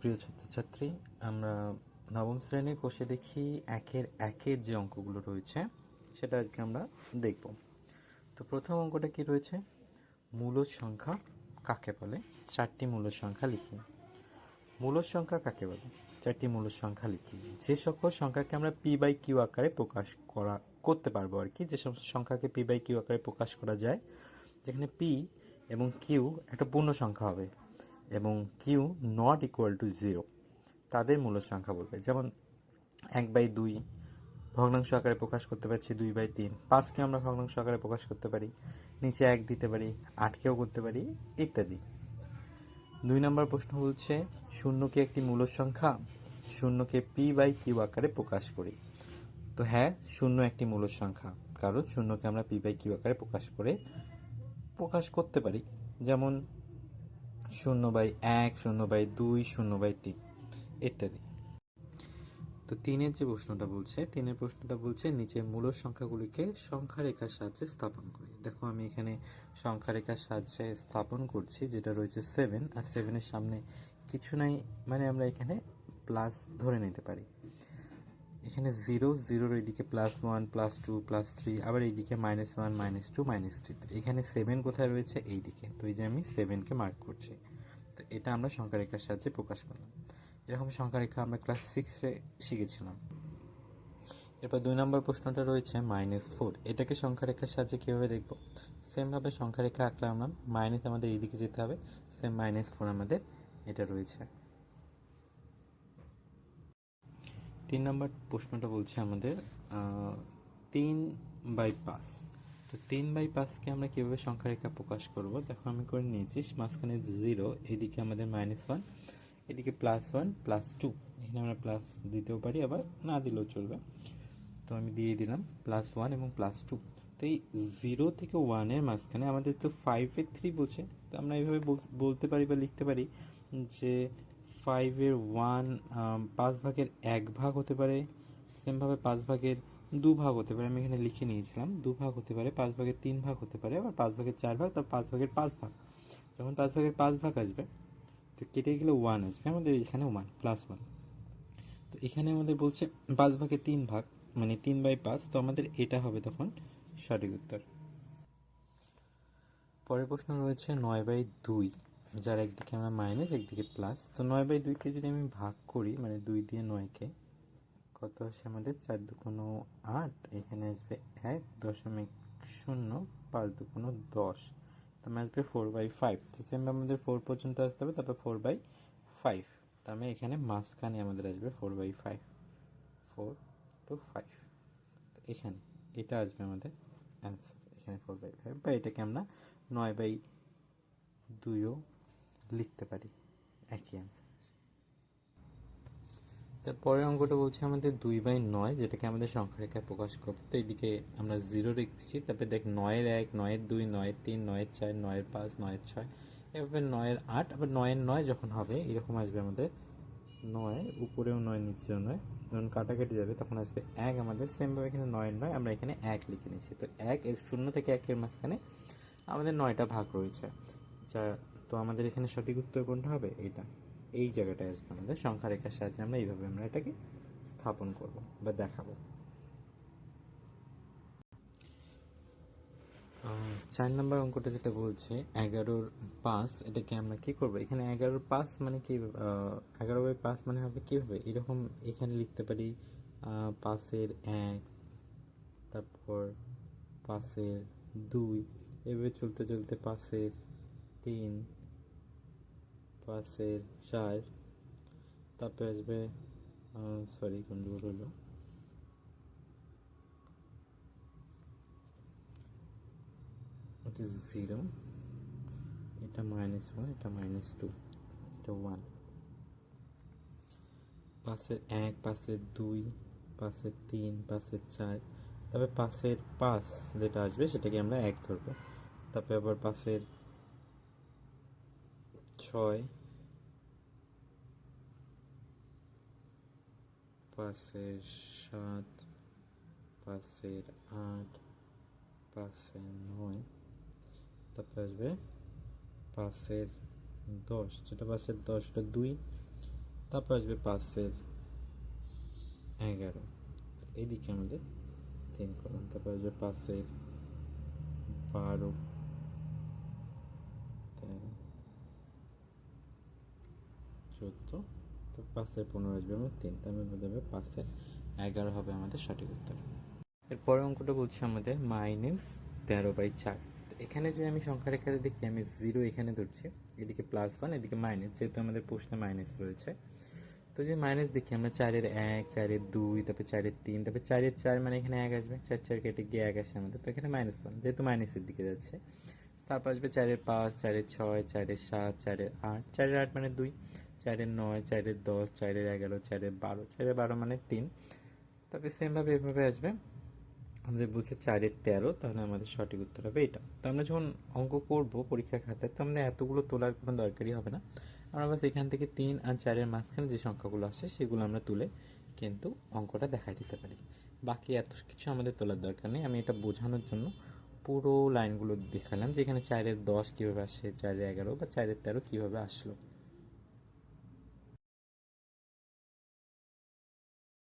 প্রিয় ছাত্রছাত্রী, আমরা নবম শ্রেণীর কোষে দেখি একের যে অঙ্কগুলো রয়েছে সেটা আজকে আমরা দেখব। তো প্রথম অঙ্কটা কি রয়েছে? মূলদ সংখ্যা কাকে বলে? চারটি মূলদ সংখ্যা লিখি। মূলদ সংখ্যা কাকে বলে? চারটি মূলদ সংখ্যা লিখি। যে সকল সংখ্যাকে আমরা পি বাই কিউ আকারে প্রকাশ করতে পারবো আর কি, যে সমস্ত সংখ্যাকে পি বাই কিউ আকারে প্রকাশ করা যায়, যেখানে পি এবং কিউ একটা পূর্ণ সংখ্যা হবে এবং কিউ নট ইকুয়াল টু 0, তাদের মূলদ সংখ্যা বলবে। যেমন 1/2 ভগ্নাংশ আকারে প্রকাশ করতে পারছি, 2/3, 5কে আমরা ভগ্নাংশ আকারে প্রকাশ করতে পারি, নিচে 1 দিতে পারি, 8কেও করতে পারি ইত্যাদি। 2 নম্বর প্রশ্ন বলছে শূন্যকে একটি মূলদ সংখ্যা, শূন্যকে পি বাই কিউ আকারে প্রকাশ করি। তো হ্যাঁ, শূন্য একটি মূলদ সংখ্যা, কারণ শূন্যকে আমরা পি বাই কিউ আকারে প্রকাশ করতে পারি। যেমন 0/1, 0/2, 0/3 ইত্যাদি। তো তিনের প্রশ্নটা বলছে নিচের মূলদ সংখ্যাগুলিকে সংখ্যা রেখার সাহায্যে স্থাপন করি। দেখো আমি এখানে সংখ্যা রেখার সাহায্যে স্থাপন করছি, যেটা রয়েছে 7, আর 7-এর সামনে কিছু নাই, মানে আমরা এখানে প্লাস ধরে নিতে পারি। এখানে 0, এইদিকে +1, +2, +3, আবার এইদিকে -1, -2, -3। তো এখানে 7 কোথায় রয়েছে? এইদিকে। তো এই যে আমি 7কে মার্ক করছি। তো এটা আমরা সংখ্যা রেখার সাহায্যে প্রকাশ করলাম। এরকম সংখ্যা রেখা আমরা ক্লাস 6-এ শিখেছিলাম। এরপর 2 নম্বর প্রশ্নটা রয়েছে -4। এটাকে সংখ্যা রেখার সাহায্যে কীভাবে দেখব? সেমভাবে সংখ্যা রেখা আঁকলাম না, মাইনাস আমাদের এইদিকে যেতে হবে, সেম -4 আমাদের এটা রয়েছে। 3 নম্বর প্রশ্নটা বলছে আমাদের 3/5। তো 3/5কে আমরা কীভাবে সংখ্যা রেখা প্রকাশ করব? দেখো আমি করে নিয়েছি, মাঝখানে 0, এদিকে আমাদের -1, এদিকে +1, +2, এখানে আমরা প্লাস দিতেও পারি, আবার না দিলেও চলবে। তো আমি দিয়ে দিলাম +1 এবং +2। তো এই 0 থেকে 1-এর মাঝখানে আমাদের তো 5-এর 3 বলছে। তো আমরা এইভাবে বলতে পারি বা লিখতে পারি যে 5-এর 1 5 ভাগের 1 ভাগ হতে পারে, সেমভাবে 5 ভাগের 2 ভাগ হতে পারে। আমি এখানে লিখে নিয়েছিলাম 2 ভাগ হতে পারে, 5 ভাগের 3 ভাগ হতে পারে, আবার 5 ভাগের 4 ভাগ, তারপর 5 ভাগের 5 ভাগ। যখন 5 ভাগের 5 ভাগ আসবে, তো কেটে গেলে 1 আসবে আমাদের এখানে, 1 +1। তো এখানে আমাদের বলছে 5 ভাগের 3 ভাগ, মানে 3/5। তো আমাদের এটা হবে তখন সঠিক উত্তর। পরের প্রশ্ন রয়েছে 9/2, যার একদিকে আমরা মাইনাস, একদিকে প্লাস। তো 9/2কে যদি আমি ভাগ করি, মানে 2 দিয়ে 9কে, কত আসে আমাদের? 4 দুগুণ 8, এখানে আসবে 1.0, 5 দুগুণ 10, তো আসবে 4/5। তো আমাদের 4 পর্যন্ত আসতে হবে, তারপর 4/5। তো আমি এখানে মাঝখানে আমাদের আসবে 4/5, 4 to 5। তো এখানে এটা আসবে আমাদের অ্যান্সার, এখানে 4/5, বা এটাকে আমরা 9/2ও লিখতে পারি, একই অ্যান্সার। তারপরের অঙ্কটা বলছে আমাদের 2/9, যেটাকে আমাদের সংখ্যা রেখায় প্রকাশ করবো। তো এইদিকে আমরা 0 রেখেছি, তারপরে দেখ 9-এর 1, 9-এর 2, 9-এর 3, 9-এর 4, 9-এর 5, 9-এর 6, এভাবে 9-এর 8, আবার 9-এর 9 যখন হবে এরকম আসবে আমাদের 9, উপরেও 9, নিচেও 9, যখন কাটাকাটি যাবে তখন আসবে 1 আমাদের। সেমভাবে এখানে 9-এর 9 আমরা এখানে 1 লিখে নিচ্ছি। তো 0 থেকে 1-এর মাঝখানে আমাদের 9টা ভাগ রয়েছে, যা তো আমাদের এখানে সঠিক উত্তর কোনটা হবে? এইটা, এই জায়গাটায় আসবে আমাদের সংখ্যা রেখার সাহায্যে আমরা এইভাবে আমরা এটাকে স্থাপন করব বা দেখাবো। 4 নম্বর অঙ্কটা যেটা বলছে 11/5, এটাকে আমরা কি করব? এখানে 11/5 মানে কি? 11/5 মানে হবে কীভাবে? এরকম এখানে লিখতে পারি 5-এর 1, তারপর 5-এর 2, এভাবে চলতে চলতে 5-এর 3, 5-এর 4, তারপরে আসবে সরি গন্ডগোল হলো, এটা 0, এটা -1, এটা -2, এটা 1, 5-এর 1, 5-এর 2, 5-এর 3, 5-এর 4, তারপরে 5-এর 5 যেটা আসবে সেটাকে আমরা 1 ধরবো। তারপরে আবার 5-এর 6, 5-এর 7, 5-এর 8, 5-এর 9, তারপরে আসবে 5-এর 10, যেটা 5-এর 10, এটা 2, তারপর আসবে 5-এর 11, এইদিকে আমাদের 3 কলাম। তারপর আসবে 5-এর 12, 13, 14, তো 5-এর 15 আসবে আমার 3, তার মধ্যে হবে 5-এর 11 হবে আমাদের সঠিক উত্তর। এরপরের অঙ্কটা বলছে আমাদের -13/4। তো এখানে যদি আমি সংখ্যা রেখাতে দেখি, আমি 0 এখানে ধরছি, এদিকে +1, এদিকে মাইনাস, যেহেতু আমাদের প্রশ্নে মাইনাস রয়েছে। তো যে মাইনাস দেখি আমরা 4-এর 1, 4-এর 2, তারপর 4-এর 3, তারপর 4-এর 4, মানে এখানে 1 আসবে, 4 কেটে গিয়ে 1 আসে আমাদের, তো এখানে -1 যেহেতু মাইনাসের দিকে যাচ্ছে। তারপর আসবে 4-এর 5, 4-এর 6, 4-এর 7, 4-এর 8, 4-এর 8 মানে 2, 4-এর 9, 4-এর 10, 4-এর 11, 4-এর 12, 4-এর 12 মানে 3। তারপরে সেমভাবে এভাবে আসবে। আমাদের বলছে 4-এর 13, তাহলে আমাদের সঠিক উত্তর হবে এটা। তো আমরা যখন অঙ্ক করব পরীক্ষার খাতায়, তো আমাদের এতগুলো তোলার কোনো দরকারই হবে না। আমরা বাস এখান থেকে 3 আর 4-এর মাঝখানে যে সংখ্যাগুলো আসে সেগুলো আমরা তুলে কিন্তু অঙ্কটা দেখাই দিতে পারি। বাকি এত কিছু আমাদের তোলার দরকার নেই। আমি এটা বোঝানোর জন্য পুরো লাইনগুলো দেখালাম যে এখানে 4-এর 10 কীভাবে আসে, 4-এর 11 বা 4-এর 13 কীভাবে আসলো।